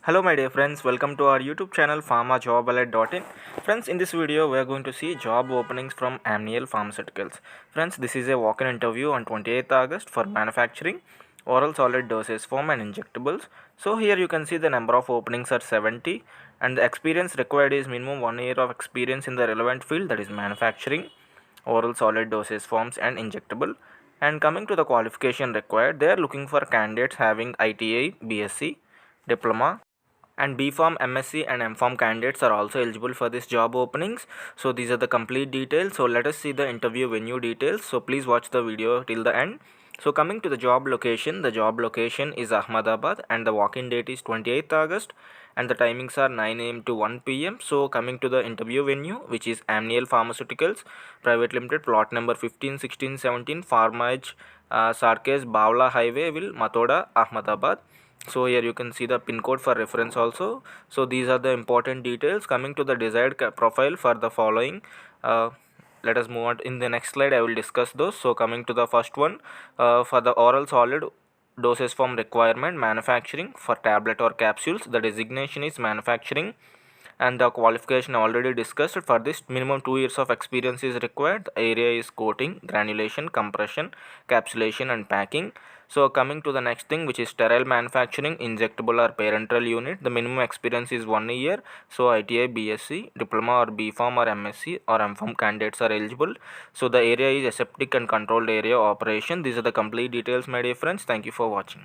Hello my dear friends, welcome to our YouTube channel pharmajobalert.in. Friends, in this video we are going to see job openings from Amneal Pharmaceuticals. Friends, this is a walk-in interview on 28th August for manufacturing, oral solid dosage form and injectables. So here you can see the number of openings are 70 and the experience required is minimum 1 year of experience in the relevant field, that is manufacturing, oral solid dosage forms and injectable. And coming to the qualification required, they are looking for candidates having ITA, B.Sc, Diploma, and B.Pharm, M.Sc and M.Pharm candidates are also eligible for this job openings. So these are the complete details. So let us see the interview venue details. So please watch the video till the end. So coming to the job location is Ahmedabad and the walk-in date is 28th August and the timings are 9 a.m. to 1 p.m. So coming to the interview venue, which is Amneal Pharmaceuticals Private Limited, plot number 15, 16, 17, Pharmez, Sarkhej, Bavla Highway, Matoda, Ahmedabad. So here you can see the pin code for reference also. So these are the important details. Coming to the desired profile for the following, let us move on. In the next slide I will discuss those. So coming to the first one, for the oral solid dosage form requirement, manufacturing for tablet or capsules, the designation is manufacturing, and the qualification already discussed. For this, minimum 2 years of experience is required. The area is coating, granulation, compression, capsulation and packing. So coming to the next thing, which is sterile manufacturing, injectable or parenteral unit, the minimum experience is 1 year. So ITI, B.Sc, Diploma or B.Pharm or M.Sc or M.Pharm candidates are eligible. So the area is aseptic and controlled area operation. These are the complete details, my dear friends. Thank you for watching.